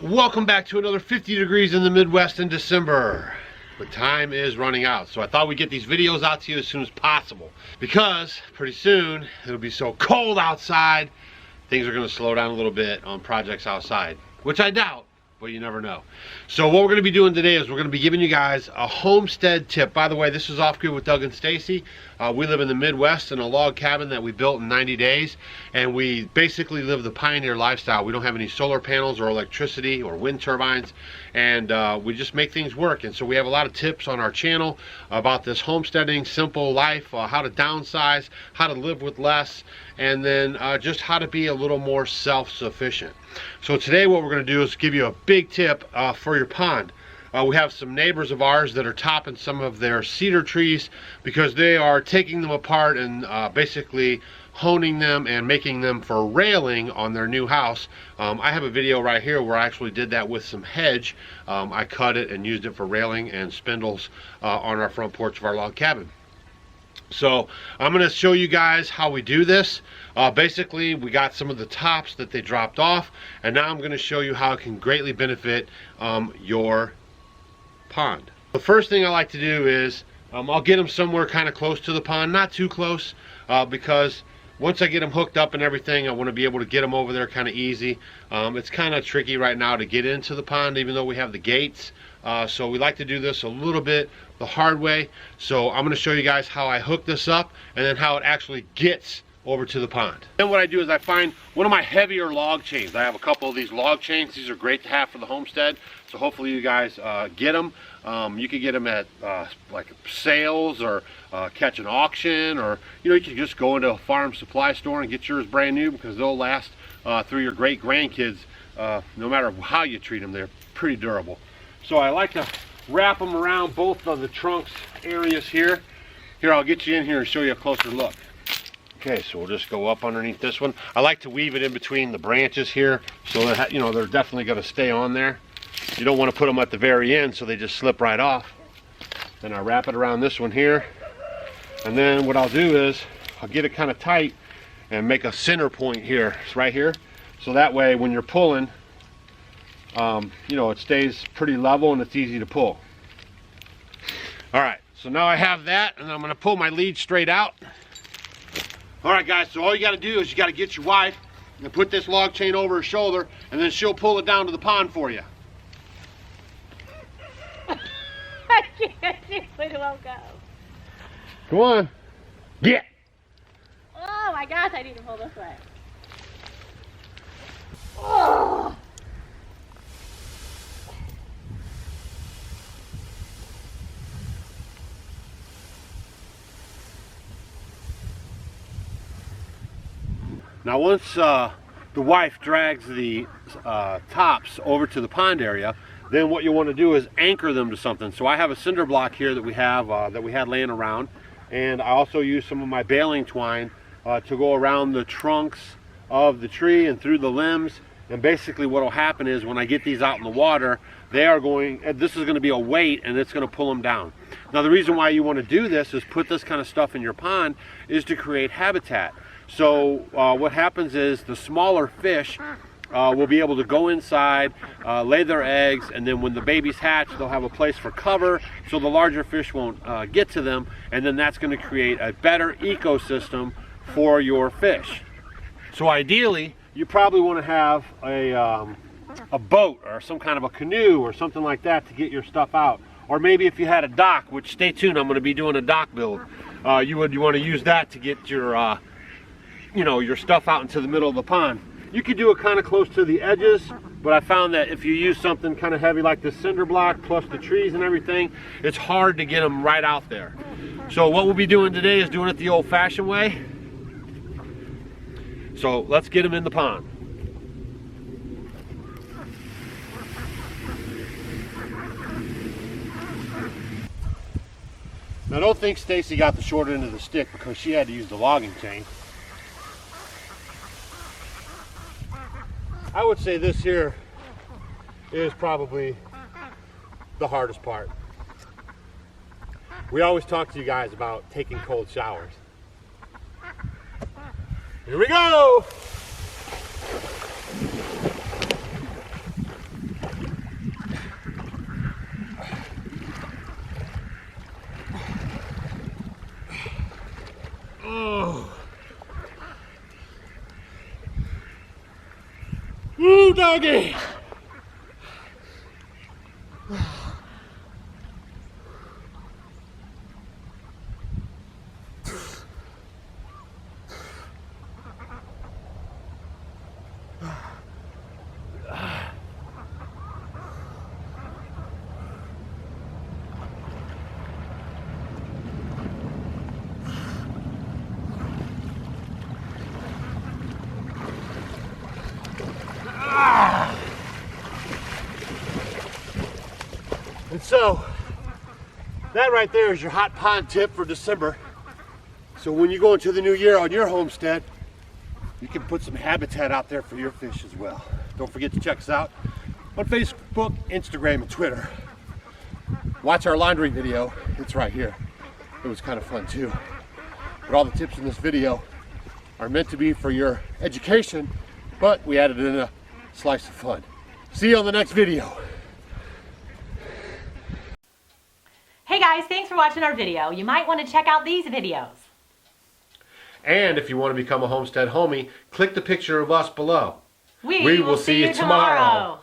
Welcome back to another 50 degrees in the Midwest in December. But time is running out, so I thought we'd get these videos out to you as soon as possible, because pretty soon it'll be so cold outside, things are going to slow down a little bit on projects outside, which I doubt, but you never know. So what we're going to be doing today is we're going to be giving you guys a homestead tip. By the way, this is Off Grid with Doug and Stacy. We live in the Midwest in a log cabin that we built in 90 days, and we basically live the pioneer lifestyle. We don't have any solar panels or electricity or wind turbines, and we just make things work. And so we have a lot of tips on our channel about this homesteading, simple life, how to downsize, how to live with less, and then just how to be a little more self-sufficient. So today what we're going to do is give you a big tip for your pond. We have some neighbors of ours that are topping some of their cedar trees because they are taking them apart and basically honing them and making them for railing on their new house. I have a video right here where I actually did that with some hedge. I cut it and used it for railing and spindles on our front porch of our log cabin. So I'm going to show you guys how we do this. Basically, we got some of the tops that they dropped off, and now I'm going to show you how it can greatly benefit your pond. The first thing I like to do is I'll get them somewhere kind of close to the pond, not too close, because once I get them hooked up and everything, I want to be able to get them over there kind of easy. It's kind of tricky right now to get into the pond, even though we have the gates. So we like to do this a little bit the hard way. So I'm going to show you guys how I hook this up and then how it actually gets over to the pond. Then what I do is I find one of my heavier log chains. I have a couple of these log chains. These are great to have for the homestead. So hopefully you guys get them. You can get them at like sales or catch an auction, or you can just go into a farm supply store and get yours brand new, because they'll last through your great grandkids. No matter how you treat them, they're pretty durable. So I like to wrap them around both of the trunks areas here. Here, I'll get you in here and show you a closer look. Okay, so we'll just go up underneath this one. I like to weave it in between the branches here, so that they're definitely going to stay on there. You don't want to put them at the very end so they just slip right off. Then I wrap it around this one here, and then what I'll do is I'll get it kind of tight and make a center point here. It's right here, so that way when you're pulling, it stays pretty level and it's easy to pull. All right, so now I have that, and I'm going to pull my lead straight out. All right, guys, so all you got to do is you got to get your wife and put this log chain over her shoulder, and then she'll pull it down to the pond for you. I can't see where it won't go. Come on. Get. Oh my gosh, I need to pull this way. Oh. Now once the wife drags the tops over to the pond area, then what you want to do is anchor them to something. So I have a cinder block here that we have that we had laying around, and I also use some of my baling twine to go around the trunks of the tree and through the limbs. And basically what will happen is when I get these out in the water, this is going to be a weight, and it's going to pull them down. Now the reason why you want to do this is put this kind of stuff in your pond is to create habitat. So what happens is the smaller fish will be able to go inside, lay their eggs, and then when the babies hatch, they'll have a place for cover so the larger fish won't get to them, and then that's going to create a better ecosystem for your fish. So ideally, you probably want to have a boat or some kind of a canoe or something like that to get your stuff out. Or maybe if you had a dock, which stay tuned, I'm going to be doing a dock build, you want to use that to get your your stuff out into the middle of the pond. You could do it kind of close to the edges, but I found that if you use something kind of heavy like this cinder block plus the trees and everything, it's hard to get them right out there. So what we'll be doing today is doing it the old-fashioned way. So let's get them in the pond. Now don't think Stacy got the short end of the stick because she had to use the logging chain. I would say this here is probably the hardest part. We always talk to you guys about taking cold showers. Here we go! doggy. And so, that right there is your hot pond tip for December. So when you go into the new year on your homestead, you can put some habitat out there for your fish as well. Don't forget to check us out on Facebook, Instagram, and Twitter. Watch our laundry video, it's right here. It was kind of fun too. But all the tips in this video are meant to be for your education, but we added in a slice of fun. See you on the next video. Hey guys, thanks for watching our video. You might want to check out these videos. And if you want to become a homestead homie, click the picture of us below. We will see you tomorrow.